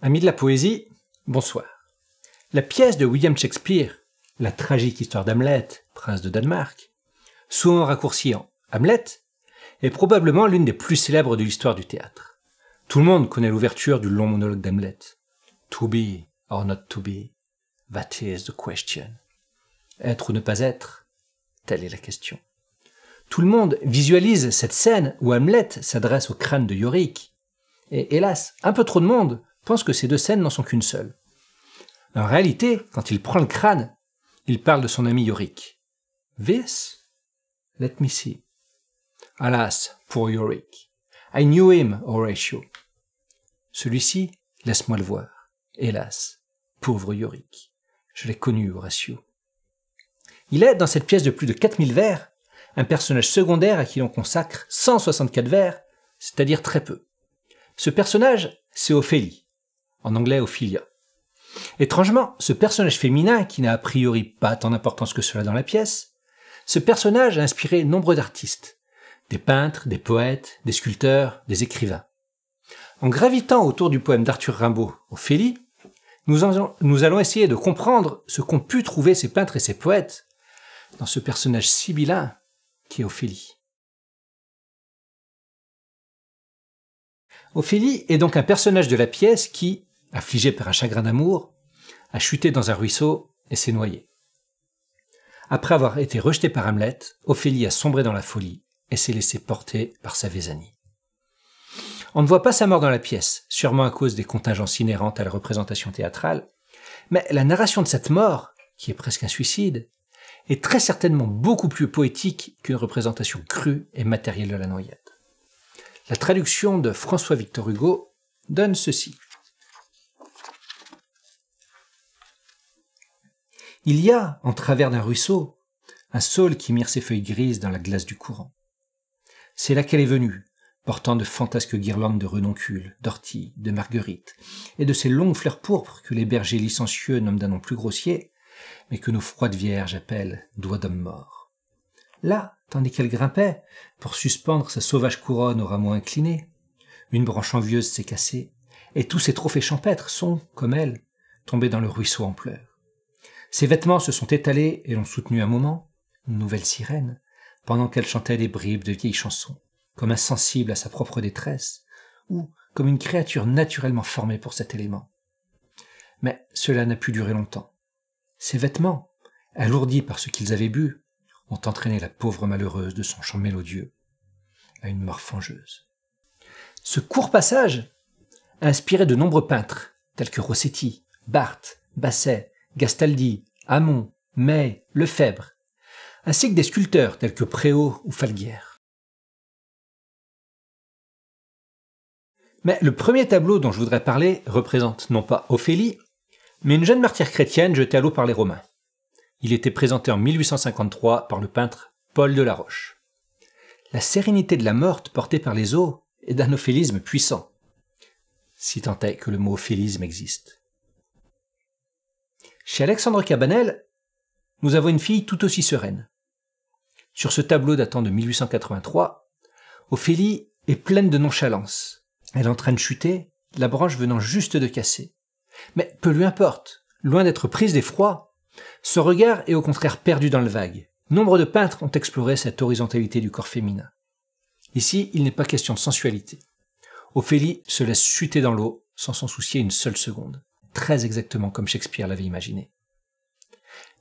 Amis de la poésie, bonsoir. La pièce de William Shakespeare, la tragique histoire d'Hamlet, prince de Danemark, souvent raccourcie en Hamlet, est probablement l'une des plus célèbres de l'histoire du théâtre. Tout le monde connaît l'ouverture du long monologue d'Hamlet. To be or not to be, that is the question. Être ou ne pas être, telle est la question. Tout le monde visualise cette scène où Hamlet s'adresse au crâne de Yorick. Et hélas, un peu trop de monde pense que ces deux scènes n'en sont qu'une seule. En réalité, quand il prend le crâne, il parle de son ami Yorick. This? Let me see. Alas, poor Yorick. I knew him, Horatio. Celui-ci, laisse-moi le voir. Hélas, pauvre Yorick. Je l'ai connu, Horatio. Il est, dans cette pièce de plus de 4000 vers, un personnage secondaire à qui l'on consacre 164 vers, c'est-à-dire très peu. Ce personnage, c'est Ophélie, en anglais Ophelia. Étrangement, ce personnage féminin, qui n'a a priori pas tant d'importance que cela dans la pièce, ce personnage a inspiré nombre d'artistes, des peintres, des poètes, des sculpteurs, des écrivains. En gravitant autour du poème d'Arthur Rimbaud, Ophélie, nous allons essayer de comprendre ce qu'ont pu trouver ces peintres et ces poètes dans ce personnage sibyllin qui est Ophélie. Ophélie est donc un personnage de la pièce qui, affligé par un chagrin d'amour, a chuté dans un ruisseau et s'est noyé. Après avoir été rejetée par Hamlet, Ophélie a sombré dans la folie et s'est laissée porter par sa Vésanie. On ne voit pas sa mort dans la pièce, sûrement à cause des contingences inhérentes à la représentation théâtrale, mais la narration de cette mort, qui est presque un suicide, est très certainement beaucoup plus poétique qu'une représentation crue et matérielle de la noyade. La traduction de François-Victor Hugo donne ceci. Il y a, en travers d'un ruisseau, un saule qui mire ses feuilles grises dans la glace du courant. C'est là qu'elle est venue, portant de fantasques guirlandes de renoncules, d'orties, de marguerites, et de ces longues fleurs pourpres que les bergers licencieux nomment d'un nom plus grossier, mais que nos froides vierges appellent doigts d'homme mort. Là, tandis qu'elle grimpait, pour suspendre sa sauvage couronne au rameau incliné, une branche envieuse s'est cassée, et tous ses trophées champêtres sont, comme elle, tombés dans le ruisseau en pleurs. Ses vêtements se sont étalés et l'ont soutenu un moment, une nouvelle sirène, pendant qu'elle chantait des bribes de vieilles chansons, comme insensible à sa propre détresse, ou comme une créature naturellement formée pour cet élément. Mais cela n'a pu durer longtemps. Ses vêtements, alourdis par ce qu'ils avaient bu, ont entraîné la pauvre malheureuse de son chant mélodieux à une mort fangeuse. Ce court passage a inspiré de nombreux peintres, tels que Rossetti, Barthes, Basset, Gastaldi, Hamon, May, Lefebvre, ainsi que des sculpteurs tels que Préau ou Falguière. Mais le premier tableau dont je voudrais parler représente non pas Ophélie, mais une jeune martyre chrétienne jetée à l'eau par les Romains. Il était présenté en 1853 par le peintre Paul de la Roche. La sérénité de la morte portée par les eaux est d'un ophélisme puissant, si tant est que le mot ophélisme existe. Chez Alexandre Cabanel, nous avons une fille tout aussi sereine. Sur ce tableau datant de 1883, Ophélie est pleine de nonchalance. Elle est en train de chuter, la branche venant juste de casser. Mais peu lui importe, loin d'être prise d'effroi, son regard est au contraire perdu dans le vague. Nombre de peintres ont exploré cette horizontalité du corps féminin. Ici, il n'est pas question de sensualité. Ophélie se laisse chuter dans l'eau sans s'en soucier une seule seconde, très exactement comme Shakespeare l'avait imaginé.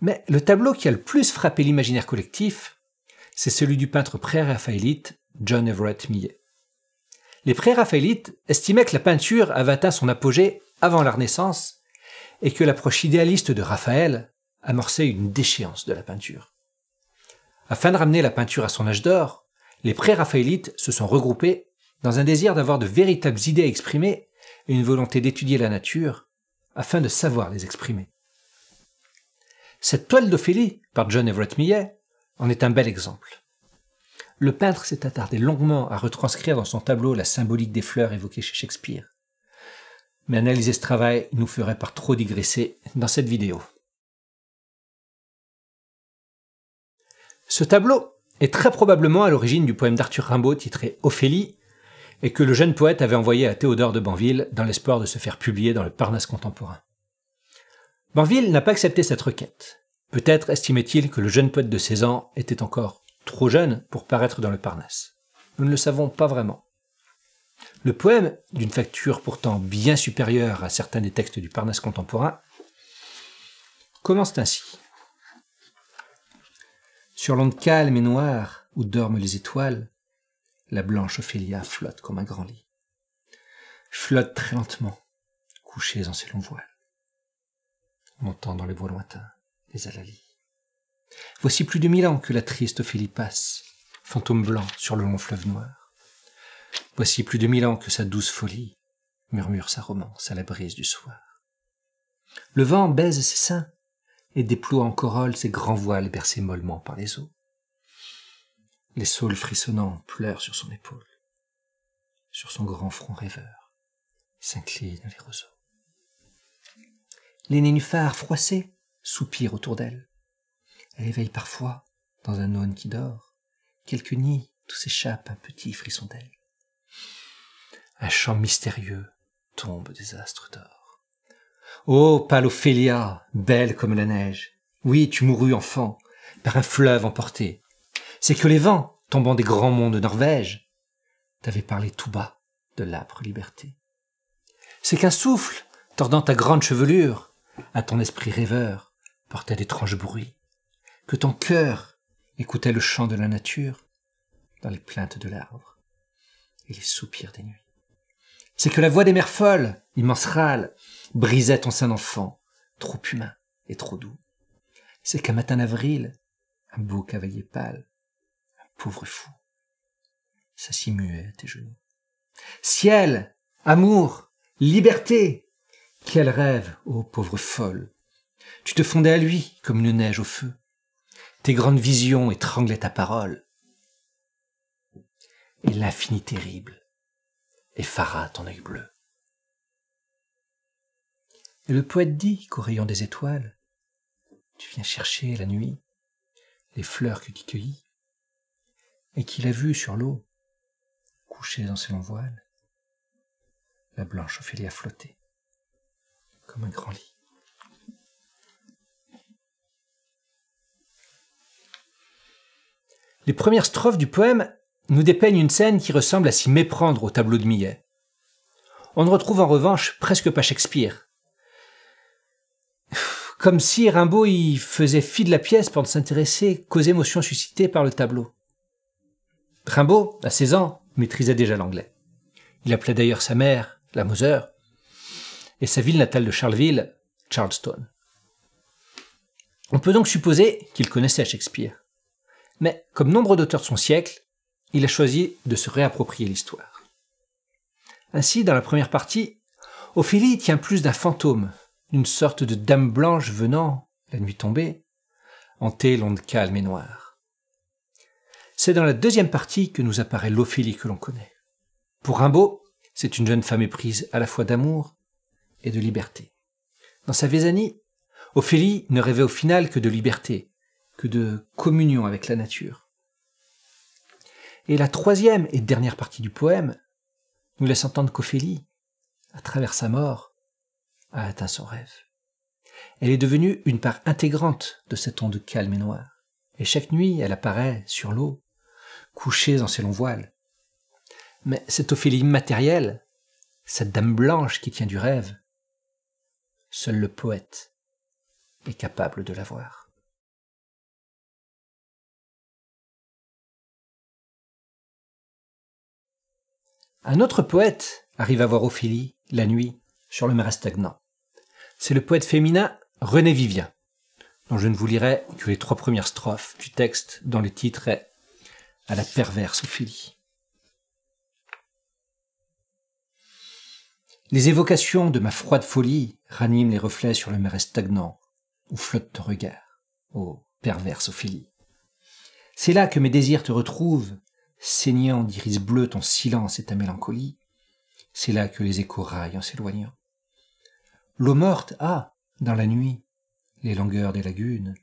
Mais le tableau qui a le plus frappé l'imaginaire collectif, c'est celui du peintre pré-raphaélite John Everett Millet. Les pré-raphaélites estimaient que la peinture avait atteint son apogée avant la Renaissance et que l'approche idéaliste de Raphaël amorçait une déchéance de la peinture. Afin de ramener la peinture à son âge d'or, les pré-raphaélites se sont regroupés dans un désir d'avoir de véritables idées à exprimer et une volonté d'étudier la nature afin de savoir les exprimer. Cette toile d'Ophélie, par John Everett Millet, en est un bel exemple. Le peintre s'est attardé longuement à retranscrire dans son tableau la symbolique des fleurs évoquées chez Shakespeare. Mais analyser ce travail nous ferait par trop digresser dans cette vidéo. Ce tableau est très probablement à l'origine du poème d'Arthur Rimbaud titré Ophélie, et que le jeune poète avait envoyé à Théodore de Banville dans l'espoir de se faire publier dans le Parnasse contemporain. Banville n'a pas accepté cette requête. Peut-être estimait-il que le jeune poète de 16 ans était encore trop jeune pour paraître dans le Parnasse. Nous ne le savons pas vraiment. Le poème, d'une facture pourtant bien supérieure à certains des textes du Parnasse contemporain, commence ainsi. Sur l'onde calme et noire où dorment les étoiles, la blanche Ophélia flotte comme un grand lit. Flotte très lentement, couchée en ses longs voiles. On entend dans les bois lointains les alalies. Voici plus de 1000 ans que la triste Ophélie passe, fantôme blanc sur le long fleuve noir. Voici plus de 1000 ans que sa douce folie murmure sa romance à la brise du soir. Le vent baise ses seins et déploie en corolle ses grands voiles bercés mollement par les eaux. Les saules frissonnants pleurent sur son épaule. Sur son grand front rêveur s'inclinent les roseaux. Les nénuphars froissés soupirent autour d'elle. Elle éveille parfois, dans un aune qui dort, quelques nids d'où s'échappe un petit frisson d'aile. Un chant mystérieux tombe des astres d'or. Ô pâle Ophélia, belle comme la neige, oui, tu mourus enfant, par un fleuve emporté. C'est que les vents, tombant des grands monts de Norvège, t'avaient parlé tout bas de l'âpre liberté. C'est qu'un souffle, tordant ta grande chevelure, à ton esprit rêveur, portait d'étranges bruits, que ton cœur écoutait le chant de la nature dans les plaintes de l'arbre et les soupirs des nuits. C'est que la voix des mers folles, immense râle, brisait ton sein d'enfant, trop humain et trop doux. C'est qu'un matin d'avril, un beau cavalier pâle, un pauvre fou, s'assit muet à tes genoux. Ciel, amour, liberté, quel rêve, ô pauvre folle! Tu te fondais à lui comme une neige au feu. Tes grandes visions étranglaient ta parole. Et l'infini terrible effara ton œil bleu. Et le poète dit qu'au rayon des étoiles, tu viens chercher la nuit les fleurs que tu cueillis, et qu'il a vu sur l'eau, couchée dans ses longs voiles, la blanche Ophélia flotter comme un grand lit. Les premières strophes du poème nous dépeignent une scène qui ressemble à s'y méprendre au tableau de Millet. On ne retrouve en revanche presque pas Shakespeare. Comme si Rimbaud y faisait fi de la pièce pour ne s'intéresser qu'aux émotions suscitées par le tableau. Rimbaud, à 16 ans, maîtrisait déjà l'anglais. Il appelait d'ailleurs sa mère la Mother et sa ville natale de Charleville, Charleston. On peut donc supposer qu'il connaissait Shakespeare. Mais, comme nombre d'auteurs de son siècle, il a choisi de se réapproprier l'histoire. Ainsi, dans la première partie, Ophélie tient plus d'un fantôme, d'une sorte de dame blanche venant, la nuit tombée, hanter l'onde calme et noire. C'est dans la deuxième partie que nous apparaît l'Ophélie que l'on connaît. Pour Rimbaud, c'est une jeune femme éprise à la fois d'amour et de liberté. Dans sa Vésanie, Ophélie ne rêvait au final que de liberté, que de communion avec la nature. Et la troisième et dernière partie du poème nous laisse entendre qu'Ophélie, à travers sa mort, a atteint son rêve. Elle est devenue une part intégrante de cette onde calme et noire. Et chaque nuit, elle apparaît sur l'eau, couchée dans ses longs voiles. Mais cette Ophélie immatérielle, cette dame blanche qui tient du rêve, seul le poète est capable de la voir. Un autre poète arrive à voir Ophélie, la nuit, sur le marais stagnant. C'est le poète féminin René Vivien, dont je ne vous lirai que les 3 premières strophes du texte dont le titre est « À la perverse Ophélie ». Les évocations de ma froide folie raniment les reflets sur le marais stagnant, où flotte ton regard, ô perverse Ophélie. C'est là que mes désirs te retrouvent, saignant d'iris bleus ton silence et ta mélancolie. C'est là que les échos raillent en s'éloignant. L'eau morte a, dans la nuit, les langueurs des lagunes,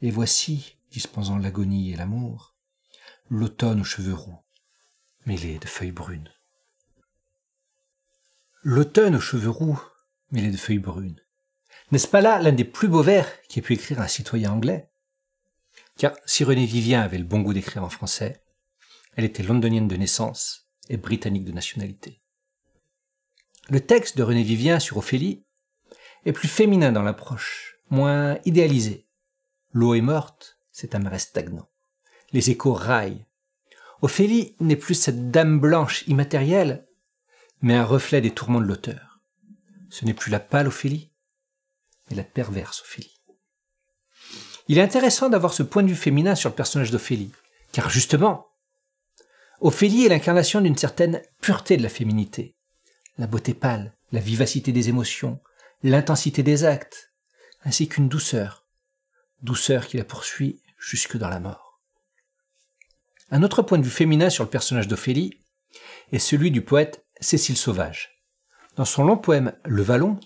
et voici, dispensant l'agonie et l'amour, l'automne aux cheveux roux, mêlés de feuilles brunes. L'automne aux cheveux roux, mêlés de feuilles brunes. N'est-ce pas là l'un des plus beaux vers qu'ait pu écrire un citoyen anglais? Car si Renée Vivien avait le bon goût d'écrire en français, elle était londonienne de naissance et britannique de nationalité. Le texte de Renée Vivien sur Ophélie est plus féminin dans l'approche, moins idéalisé. L'eau est morte, c'est un marais stagnant. Les échos raillent. Ophélie n'est plus cette dame blanche immatérielle, mais un reflet des tourments de l'auteur. Ce n'est plus la pâle Ophélie, mais la perverse Ophélie. Il est intéressant d'avoir ce point de vue féminin sur le personnage d'Ophélie, car justement, Ophélie est l'incarnation d'une certaine pureté de la féminité. La beauté pâle, la vivacité des émotions, l'intensité des actes, ainsi qu'une douceur qui la poursuit jusque dans la mort. Un autre point de vue féminin sur le personnage d'Ophélie est celui du poète Cécile Sauvage. Dans son long poème « Le Vallon »,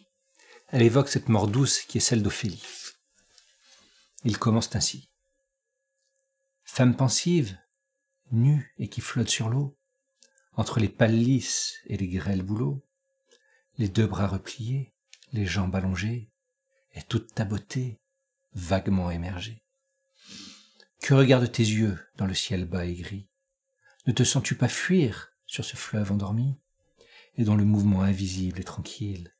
elle évoque cette mort douce qui est celle d'Ophélie. Il commence ainsi. Femme pensive, nue et qui flotte sur l'eau, entre les pales lisses et les grêles bouleaux, les deux bras repliés, les jambes allongées, et toute ta beauté vaguement émergée. Que regardent tes yeux dans le ciel bas et gris? Ne te sens-tu pas fuir sur ce fleuve endormi, et dont le mouvement invisible et tranquille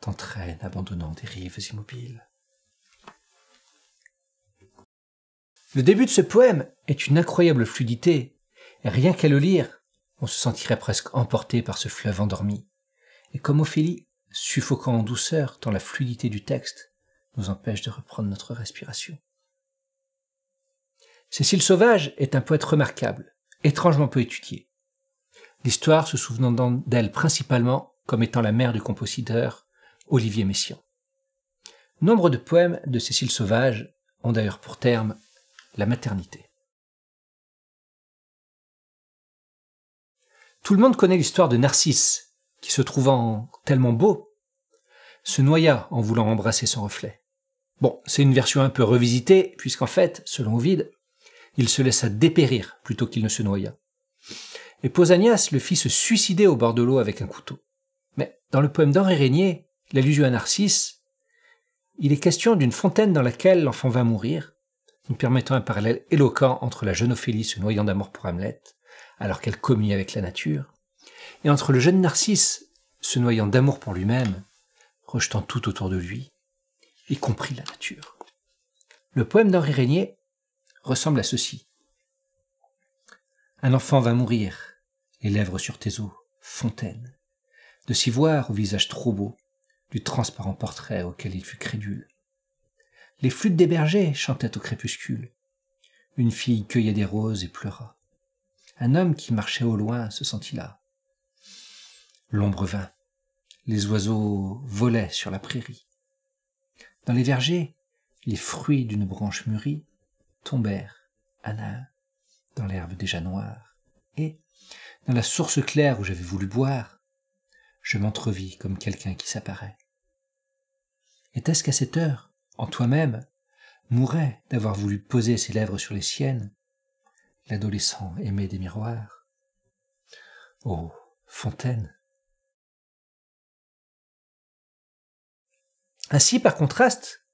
t'entraîne abandonnant des rives immobiles? Le début de ce poème est une incroyable fluidité, et rien qu'à le lire, on se sentirait presque emporté par ce fleuve endormi. Et comme Ophélie, suffocant en douceur tant la fluidité du texte nous empêche de reprendre notre respiration. Cécile Sauvage est un poète remarquable, étrangement peu étudié. L'histoire se souvenant d'elle principalement comme étant la mère du compositeur Olivier Messiaen. Nombre de poèmes de Cécile Sauvage ont d'ailleurs pour terme la maternité. Tout le monde connaît l'histoire de Narcisse, qui se trouvant tellement beau, se noya en voulant embrasser son reflet. Bon, c'est une version un peu revisitée, puisqu'en fait, selon Ovide, il se laissa dépérir plutôt qu'il ne se noya. Et Pausanias le fit se suicider au bord de l'eau avec un couteau. Mais dans le poème d'Henri Régnier, l'allusion à Narcisse, il est question d'une fontaine dans laquelle l'enfant va mourir, nous permettant un parallèle éloquent entre la jeune Ophélie se noyant d'amour pour Hamlet, alors qu'elle communie avec la nature, et entre le jeune Narcisse se noyant d'amour pour lui-même, rejetant tout autour de lui, y compris la nature. Le poème d'Henri Régnier ressemble à ceci. Un enfant va mourir, les lèvres sur tes os, fontaine, de s'y voir au visage trop beau, du transparent portrait auquel il fut crédule. Les flûtes des bergers chantaient au crépuscule. Une fille cueillait des roses et pleura. Un homme qui marchait au loin se sentit là. L'ombre vint. Les oiseaux volaient sur la prairie. Dans les vergers, les fruits d'une branche mûrie tombèrent un à un dans l'herbe déjà noire. Et, dans la source claire où j'avais voulu boire, je m'entrevis comme quelqu'un qui s'apparaît. Était-ce qu'à cette heure, en toi-même, mourait d'avoir voulu poser ses lèvres sur les siennes, l'adolescent aimé des miroirs? Oh, fontaine! Ainsi, par contraste,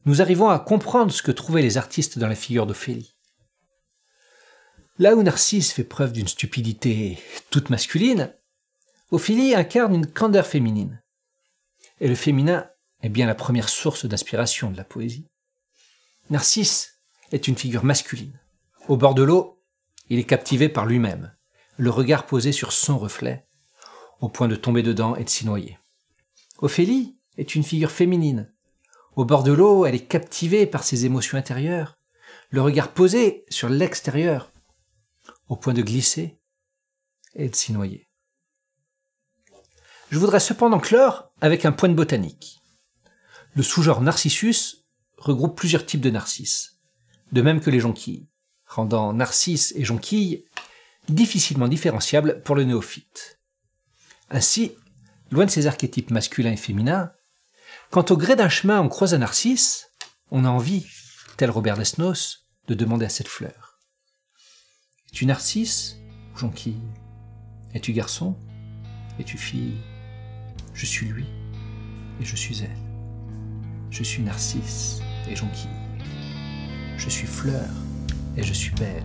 nous arrivons à comprendre ce que trouvaient les artistes dans la figure d'Ophélie. Là où Narcisse fait preuve d'une stupidité toute masculine, Ophélie incarne une candeur féminine. Et le féminin est bien la première source d'inspiration de la poésie. Narcisse est une figure masculine. Au bord de l'eau, il est captivé par lui-même, le regard posé sur son reflet, au point de tomber dedans et de s'y noyer. Ophélie est une figure féminine. Au bord de l'eau, elle est captivée par ses émotions intérieures, le regard posé sur l'extérieur, au point de glisser et de s'y noyer. Je voudrais cependant clore avec un point de botanique. Le sous-genre Narcissus regroupe plusieurs types de narcisses, de même que les jonquilles, rendant narcisse et jonquille difficilement différenciables pour le néophyte. Ainsi, loin de ces archétypes masculins et féminins, quand au gré d'un chemin on croise un narcisse, on a envie, tel Robert Desnos, de demander à cette fleur. Es-tu narcisse ou jonquille? Es-tu garçon? Es-tu fille? je suis lui et je suis elle. Je suis narcisse et jonquille. Je suis fleur et je suis belle.